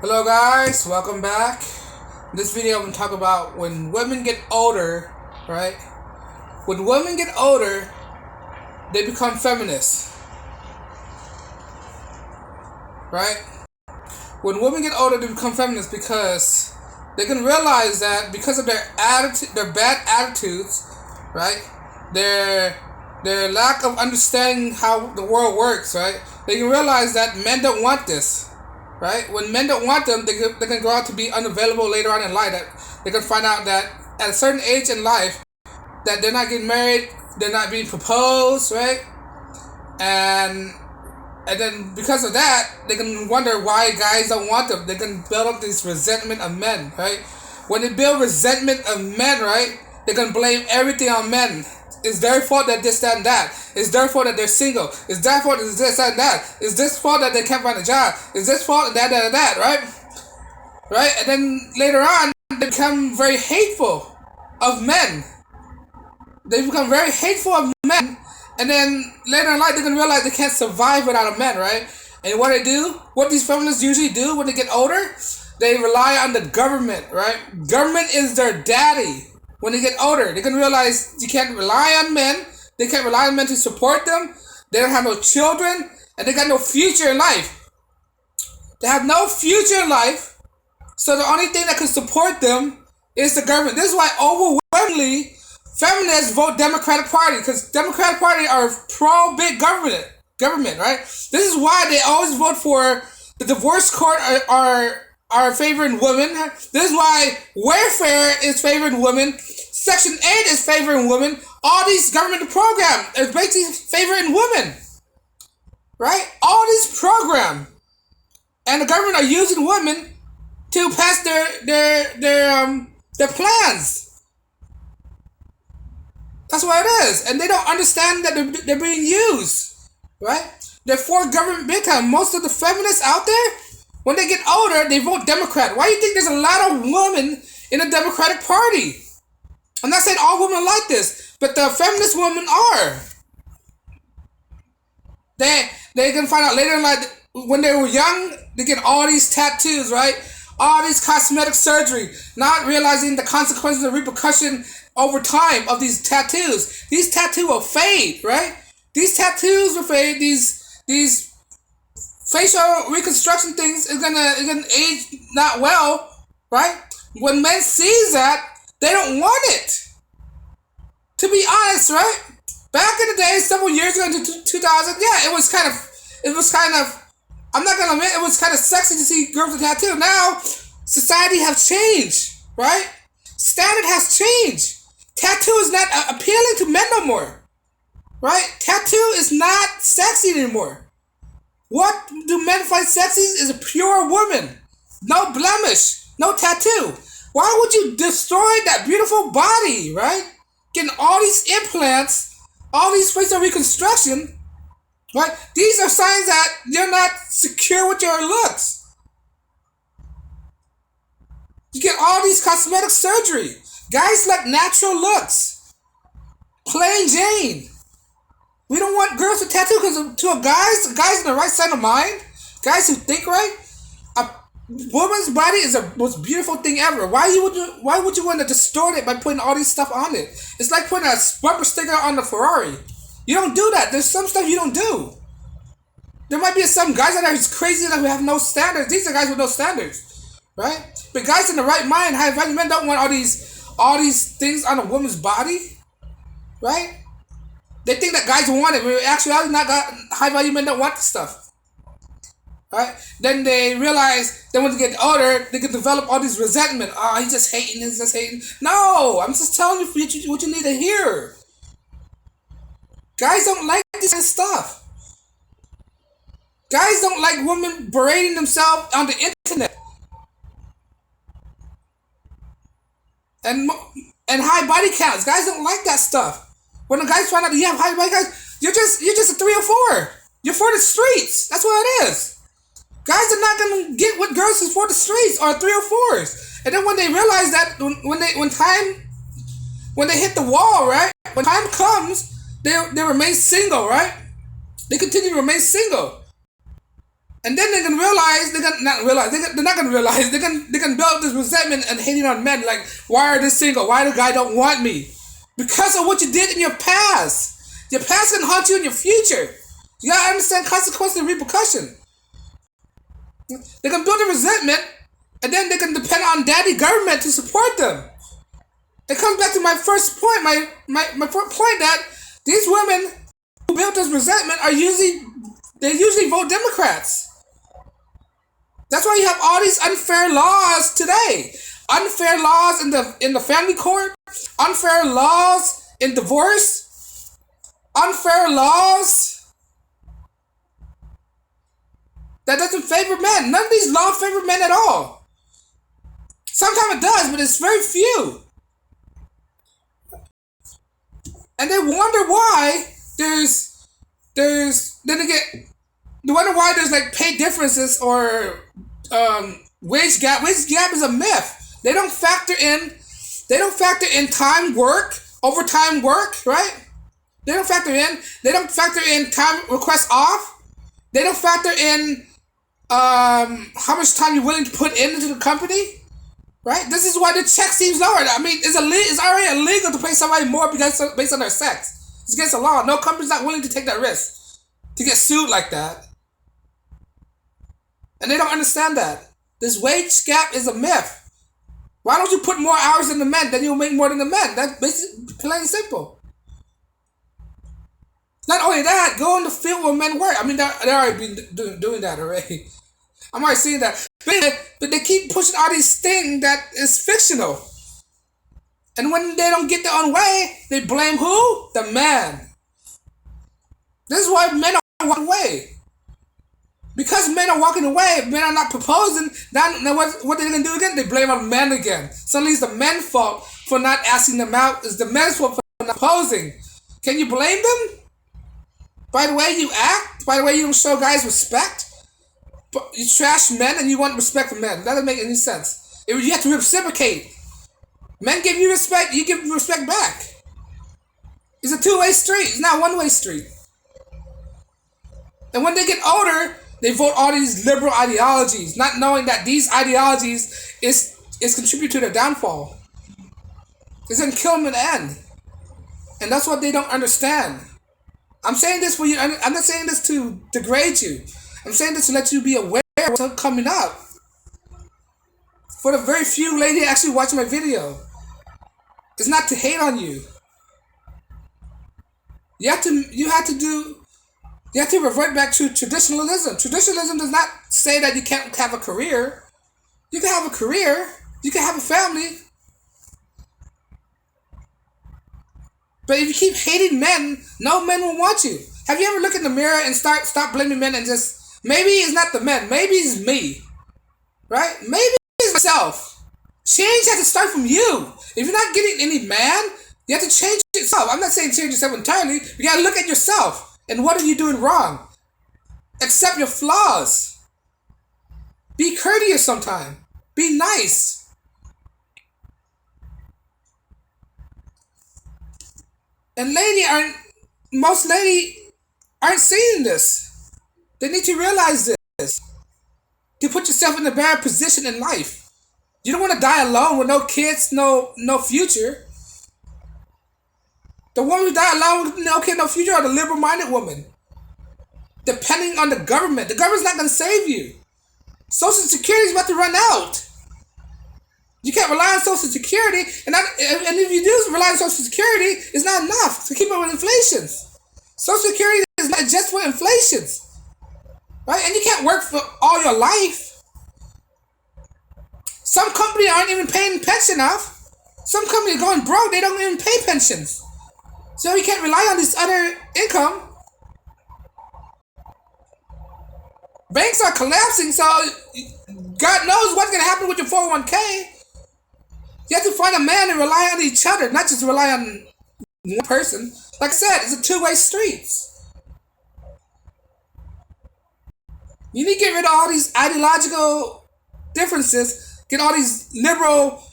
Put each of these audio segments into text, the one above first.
Hello guys, welcome back. In this video I'm going to talk about when women get older, right? When women get older, they become feminists, right? When women get older, they become feminists because they can realize that because of their attitude, their bad attitudes, right? Their lack of understanding how the world works, right? They can realize that men don't want this. Right? When men don't want them, they can grow out to be unavailable later on in life. That they can find out that at a certain age in life, that they're not getting married, they're not being proposed, right? And then because of that, they can wonder why guys don't want them. They can build up this resentment of men, right? When they build resentment of men, right, they can blame everything on men. It's their fault that this, that, and that. It's their fault that they're single. It's their fault that this, that, and that. It's this fault that they can't find a job. It's this fault that, and that, right? Right? And then later on, they become very hateful of men. They become very hateful of men. And then later in life, they can realize they can't survive without a man, right? And what they do, what these feminists usually do when they get older, they rely on the government, right? Government is their daddy. When they get older, they can realize you can't rely on men. They can't rely on men to support them. They don't have no children, and they got no future in life. They have no future in life, so the only thing that can support them is the government. This is why overwhelmingly feminists vote Democratic Party, because Democratic Party are pro-big government, right? This is why they always vote for the divorce court are favoring women. This is why welfare is favoring women. Section 8 is favoring women. All these government programs are basically favoring women. Right? All these programs. And the government are using women to pass their plans. That's what it is. And they don't understand that they're being used. Right? They're for government big time. Most of the feminists out there, when they get older, they vote Democrat. Why do you think there's a lot of women in the Democratic Party? I'm not saying all women like this, but the feminist women are. They can find out later in life, when they were young, they get all these tattoos, right? All these cosmetic surgery, not realizing the consequences and repercussion over time of these tattoos. These tattoos will fade, right? These tattoos will fade. These facial reconstruction things is gonna age not well, right? When men sees that, they don't want it. To be honest, right? Back in the day, several years ago, into 2000, yeah, it was kind of. I'm not gonna admit it was kind of sexy to see girls with tattoos. Now, society has changed, right? Standard has changed. Tattoo is not appealing to men no more, right? Tattoo is not sexy anymore. What do men find sexy is a pure woman. No blemish. No tattoo. Why would you destroy that beautiful body, right? Getting all these implants, all these facial reconstruction, right? These are signs that you're not secure with your looks. You get all these cosmetic surgery. Guys like natural looks. Plain Jane. We don't want girls with tattoos because to a guys in the right side of mind, guys who think right, a woman's body is the most beautiful thing ever. Why would you want to distort it by putting all these stuff on it? It's like putting a bumper sticker on the Ferrari. You don't do that. There's some stuff you don't do. There might be some guys out there who's crazy that who have no standards. These are guys with no standards, right? But guys in the right mind, high value men don't want all these things on a woman's body, right? They think that guys want it, but actually, high value men don't want the stuff. Right? Then they realize that when they get older, they can develop all this resentment. Oh, he's just hating. No, I'm just telling you what you need to hear. Guys don't like this kind of stuff. Guys don't like women berating themselves on the internet. And high body counts. Guys don't like that stuff. When the guys find out that you have high body counts, you're just a 3 or 4. You're for the streets. That's what it is. Guys are not gonna get what girls is for the streets or 3 or 4s. And then when they realize that when they hit the wall, right? When time comes, they remain single, right? They continue to remain single. And then they're gonna realize they're not gonna realize they're gonna build this resentment and hating on men. Like, why are they single? Why the guy don't want me? Because of what you did in your past. Your past can haunt you in your future. You gotta understand consequence and repercussion. They're gonna build a resentment, and then they can depend on daddy government to support them. It comes back to my first point, my first point, that these women who built this resentment they usually vote Democrats. That's why you have all these unfair laws today. Unfair laws in the family court, unfair laws in divorce, unfair laws that doesn't favor men. None of these laws favor men at all. Sometimes it does, but it's very few. And they wonder why they wonder why there's like pay differences or wage gap. Wage gap is a myth. They don't factor in time work, overtime work, right? They don't factor in time requests off. They don't factor in how much time you're willing to put into the company, right? This is why the check seems lower. I mean, it's already illegal to pay somebody more based on their sex. It's against the law. No company's not willing to take that risk to get sued like that. And they don't understand that. This wage gap is a myth. Why don't you put more hours in the men, then you'll make more than the men? That's basically plain and simple. Not only that, go in the field where men work. I mean, they're already been doing that already. I'm already seeing that. But they keep pushing all these things that is fictional. And when they don't get their own way, they blame who? The man. This is why men are walking away. Because men are walking away, men are not proposing, now what are they going to do again? They blame on men again. Suddenly it's the men's fault for not asking them out. It's the men's fault for not proposing. Can you blame them? By the way you act? By the way you don't show guys respect? You trash men and you want respect from men. That doesn't make any sense. You have to reciprocate. Men give you respect, you give respect back. It's a two-way street. It's not a one-way street. And when they get older, they vote all these liberal ideologies, not knowing that these ideologies is contribute to their downfall. It's gonna kill them in the end. And that's what they don't understand. I'm saying this for you. I'm not saying this to degrade you. I'm saying this to let you be aware of what's coming up. For the very few ladies actually watching my video, it's not to hate on you. You have to revert back to traditionalism. Traditionalism does not say that you can't have a career. You can have a career. You can have a family. But if you keep hating men, no men will want you. Have you ever looked in the mirror and stop blaming men and just, maybe it's not the men, maybe it's me. Right? Maybe it's myself. Change has to start from you. If you're not getting any man, you have to change yourself. I'm not saying change yourself entirely. You gotta look at yourself. And what are you doing wrong? Accept your flaws. Be courteous sometimes. Be nice. And most ladies aren't seeing this. They need to realize this. To put yourself in a bad position in life. You don't want to die alone with no kids, no future. The woman who died alone with no kid, no future are the liberal-minded woman. Depending on the government. The government's not going to save you. Social Security is about to run out. You can't rely on Social Security. And if you do rely on Social Security, it's not enough to keep up with inflation. Social Security is not just for inflation. Right? And you can't work for all your life. Some companies aren't even paying pension off. Some companies are going broke. They don't even pay pensions. So you can't rely on this other income. Banks are collapsing, so God knows what's going to happen with your 401k. You have to find a man and rely on each other, not just rely on one person. Like I said, it's a two-way street. You need to get rid of all these ideological differences, get all these liberal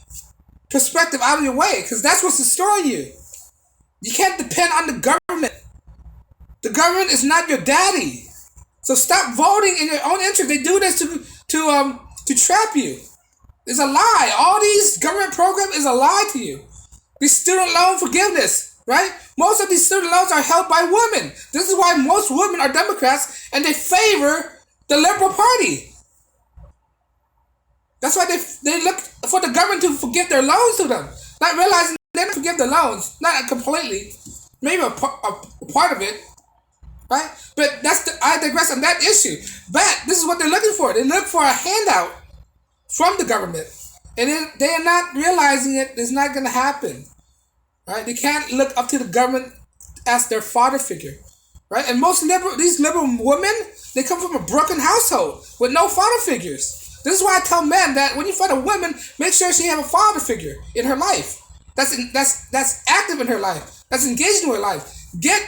perspective out of your way, because that's what's destroying you. You can't depend on the government. The government is not your daddy. So stop voting in your own interest. They do this to trap you. It's a lie. All these government programs is a lie to you. These student loan forgiveness, right? Most of these student loans are held by women. This is why most women are Democrats and they favor the Liberal Party. That's why they look for the government to forgive their loans to them, not realizing they don't forgive the loans, not completely, maybe a part of it, right? But I digress on that issue. But this is what they're looking for. They look for a handout from the government, and they are not realizing it's not going to happen, right? They can't look up to the government as their father figure, right? And these liberal women, they come from a broken household with no father figures. This is why I tell men that when you find a woman, make sure she have a father figure in her life. That's active in her life. That's engaged in her life. Get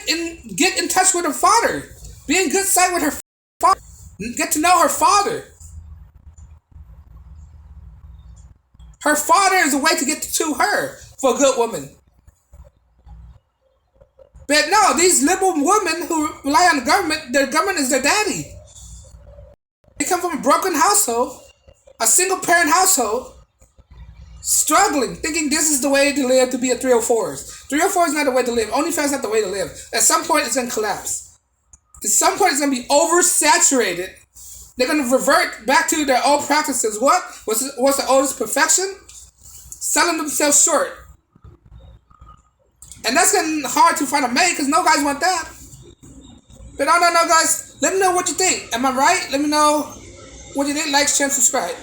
in touch with her father. Be in good sight with her father. Get to know her father. Her father is a way to get to her for a good woman. But no, these liberal women who rely on the government is their daddy. They come from a broken household, a single parent household, struggling, thinking this is the way to live, to be a 304s. 304 is not the way to live. OnlyFans is not the way to live. At some point, it's going to collapse. At some point, it's going to be oversaturated. They're going to revert back to their old practices. What's the oldest perfection? Selling themselves short. And that's getting hard to find a mate because no guys want that. But I don't know, guys. Let me know what you think. Am I right? Let me know what you think. Like, share, and subscribe.